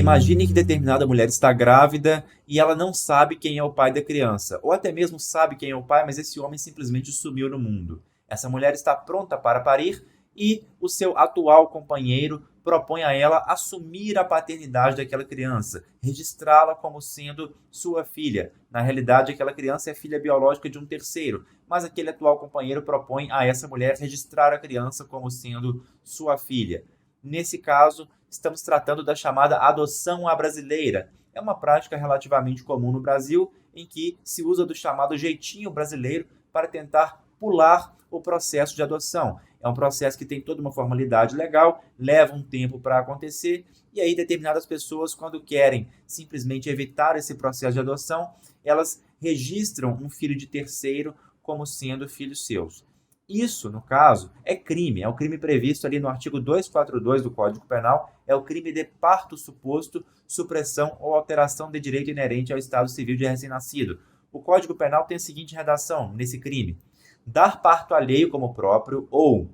Imagine que determinada mulher está grávida e ela não sabe quem é o pai da criança, ou até mesmo sabe quem é o pai, mas esse homem simplesmente sumiu no mundo. Essa mulher está pronta para parir e o seu atual companheiro propõe a ela assumir a paternidade daquela criança, registrá-la como sendo sua filha. Na realidade, aquela criança é filha biológica de um terceiro, mas aquele atual companheiro propõe a essa mulher registrar a criança como sendo sua filha. Nesse caso, estamos tratando da chamada adoção à brasileira. É uma prática relativamente comum no Brasil, em que se usa do chamado jeitinho brasileiro para tentar pular o processo de adoção. É um processo que tem toda uma formalidade legal, leva um tempo para acontecer, e aí determinadas pessoas, quando querem simplesmente evitar esse processo de adoção, elas registram um filho de terceiro como sendo filhos seus. Isso, no caso, é crime. É o crime previsto ali no artigo 242 do Código Penal. É o crime de parto suposto, supressão ou alteração de direito inerente ao estado civil de recém-nascido. O Código Penal tem a seguinte redação nesse crime: dar parto alheio como próprio ou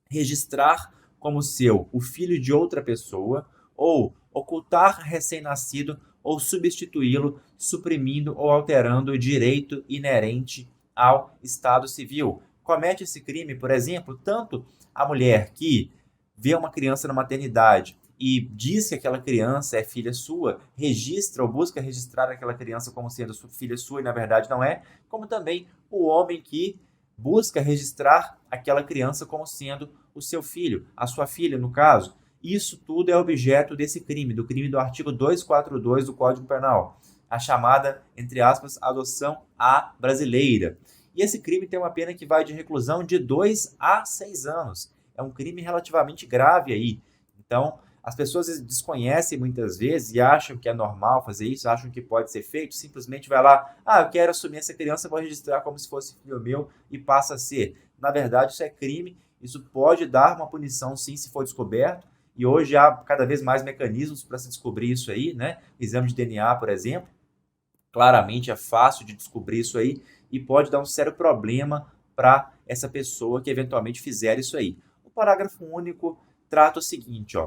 registrar como seu o filho de outra pessoa ou ocultar recém-nascido ou substituí-lo, suprimindo ou alterando o direito inerente ao estado civil. Comete esse crime, por exemplo, tanto a mulher que vê uma criança na maternidade e diz que aquela criança é filha sua, registra ou busca registrar aquela criança como sendo filha sua e na verdade não é, como também o homem que busca registrar aquela criança como sendo o seu filho, a sua filha no caso. Isso tudo é objeto desse crime, do crime do artigo 242 do Código Penal, a chamada, entre aspas, adoção à brasileira. E esse crime tem uma pena que vai de reclusão de 2 a 6 anos. É um crime relativamente grave aí. Então, as pessoas desconhecem muitas vezes e acham que é normal fazer isso, acham que pode ser feito, simplesmente vai lá, eu quero assumir essa criança, vou registrar como se fosse filho meu e passa a ser. Na verdade, isso é crime, isso pode dar uma punição sim se for descoberto, e hoje há cada vez mais mecanismos para se descobrir isso aí, né? Exame de DNA, por exemplo. Claramente é fácil de descobrir isso aí e pode dar um sério problema para essa pessoa que eventualmente fizer isso aí. O parágrafo único trata o seguinte,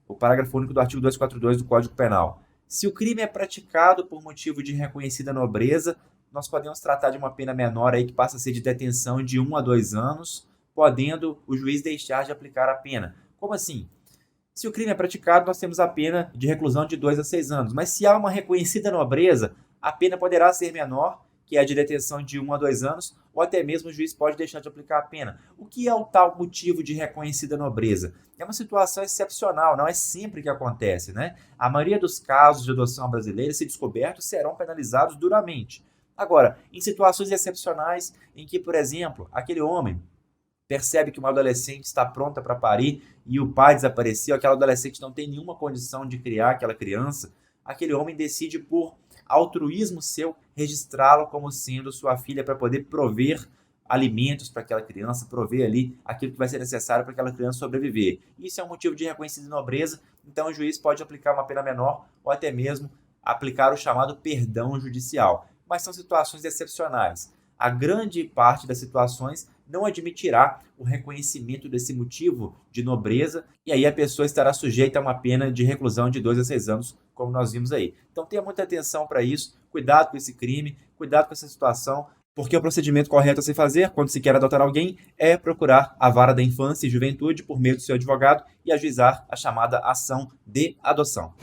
o parágrafo único do artigo 242 do Código Penal. Se o crime é praticado por motivo de reconhecida nobreza, nós podemos tratar de uma pena menor aí que passa a ser de detenção de 1 a 2 anos, podendo o juiz deixar de aplicar a pena. Como assim? Se o crime é praticado, nós temos a pena de reclusão de 2 a 6 anos, mas se há uma reconhecida nobreza, a pena poderá ser menor, que é a de detenção de 1 a 2 anos, ou até mesmo o juiz pode deixar de aplicar a pena. O que é o tal motivo de reconhecida nobreza? É uma situação excepcional, não é sempre que acontece, né? A maioria dos casos de adoção brasileira, se descobertos, serão penalizados duramente. Agora, em situações excepcionais em que, por exemplo, aquele homem percebe que uma adolescente está pronta para parir e o pai desapareceu, aquela adolescente não tem nenhuma condição de criar aquela criança, aquele homem decide por altruísmo seu registrá-la como sendo sua filha para poder prover alimentos para aquela criança, prover ali aquilo que vai ser necessário para aquela criança sobreviver. Isso é um motivo de reconhecida nobreza, então o juiz pode aplicar uma pena menor ou até mesmo aplicar o chamado perdão judicial. Mas são situações excepcionais. A grande parte das situações não admitirá o reconhecimento desse motivo de nobreza, e aí a pessoa estará sujeita a uma pena de reclusão de 2 a 6 anos, como nós vimos aí. Então tenha muita atenção para isso, cuidado com esse crime, cuidado com essa situação, porque o procedimento correto a se fazer, quando se quer adotar alguém, é procurar a vara da infância e juventude por meio do seu advogado e ajuizar a chamada ação de adoção.